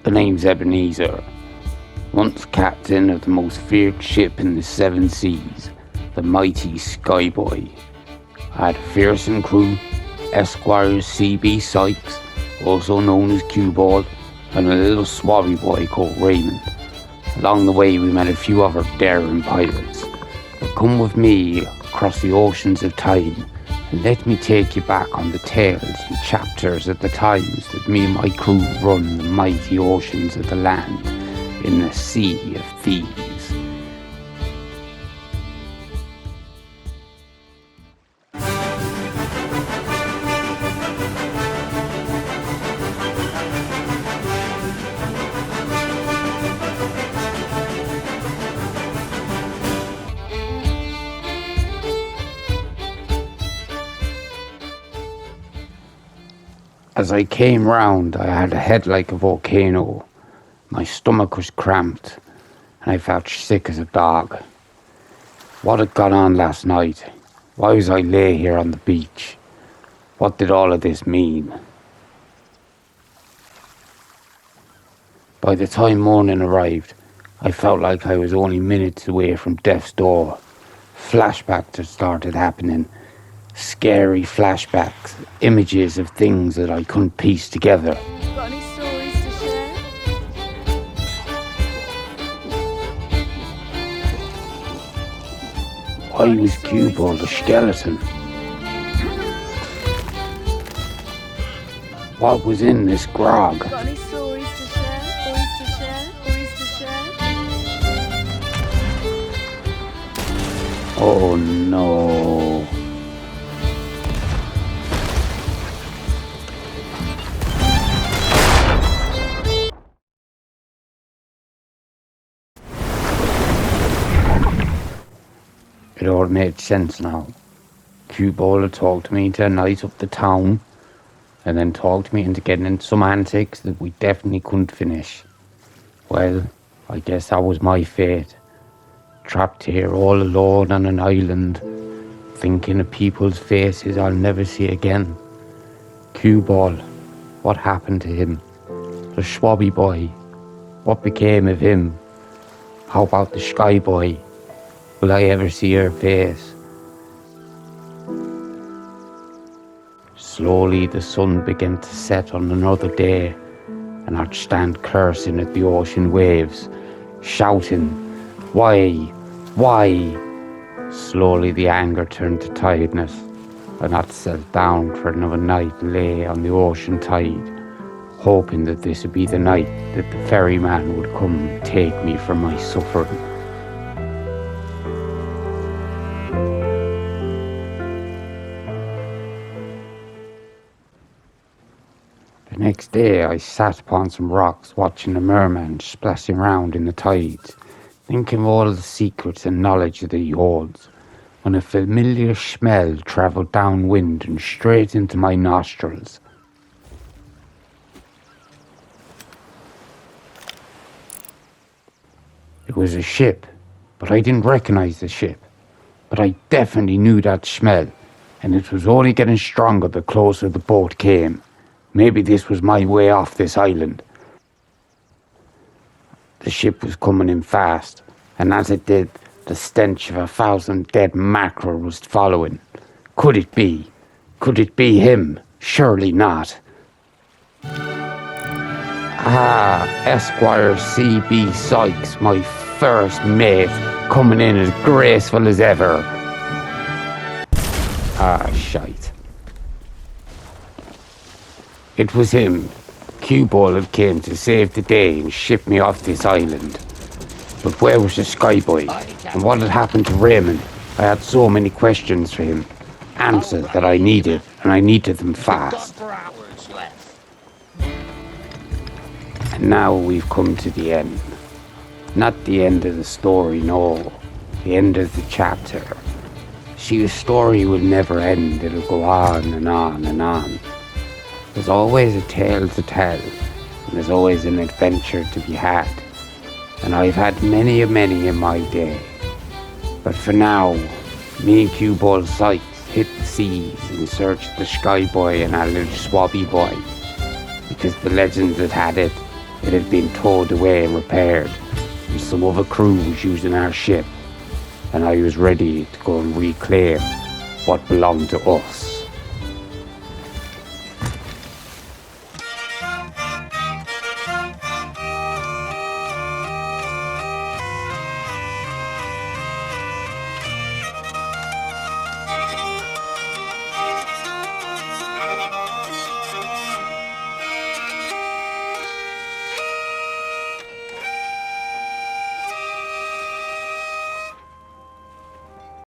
The name's Ebenezer, once captain of the most feared ship in the seven seas, the mighty Skyboy. I had a fearsome crew, Esquire C.B. Sykes, also known as Q-Ball, and a little swabby boy called Raymond. Along the way we met a few other daring pirates. But come with me across the oceans of time and let me take you back on the tales and chapters of the times that me and my crew run the mighty oceans of the land in the Sea of Thieves. As I came round, I had a head like a volcano. My stomach was cramped, and I felt sick as a dog. What had gone on last night? Why was I lay here on the beach? What did all of this mean? By the time morning arrived, I felt like I was only minutes away from death's door. Flashbacks had started happening. Scary flashbacks, images of things that I couldn't piece together. Got any stories to share? Why was Q-Ball the skeleton? What was in this grog? Got any stories to share? Stories to share? Stories to share? Oh no. It all made sense now. Q-Ball had talked me into a night up the town, and then talked me into getting into some antics that we definitely couldn't finish. Well, I guess that was my fate. Trapped here all alone on an island, thinking of people's faces I'll never see again. Q-Ball, what happened to him? The swabby boy, what became of him? How about the Sky Boy? Will I ever see her face? Slowly the sun began to set on another day, and I'd stand cursing at the ocean waves, shouting, "Why? Why?" Slowly the anger turned to tiredness, and I'd settle down for another night lay on the ocean tide, hoping that this would be the night that the ferryman would come and take me from my suffering. The next day I sat upon some rocks watching the merman splashing round in the tides, thinking of all the secrets and knowledge that he holds, when a familiar smell travelled downwind and straight into my nostrils. It was a ship, but I didn't recognize the ship. But I definitely knew that smell, and it was only getting stronger the closer the boat came. Maybe this was my way off this island. The ship was coming in fast, and as it did, the stench of 1,000 dead mackerel was following. Could it be? Could it be him? Surely not. Ah, Esquire C.B. Sykes, my first mate, coming in as graceful as ever. Ah, shite. It was him. Q-Ball had came to save the day and ship me off this island. But where was the Sky Boy? And what had happened to Raymond? I had so many questions for him. Answers that I needed, and I needed them fast. And now we've come to the end. Not the end of the story, no. The end of the chapter. See, the story will never end. It'll go on and on and on. There's always a tale to tell, and there's always an adventure to be had. And I've had many in my day. But for now, me and Q-Ball Sykes hit the seas in search of the Sky Boy and our little swabby boy. Because the legends had it It had been towed away and repaired, and some other crew was using our ship, and I was ready to go and reclaim what belonged to us.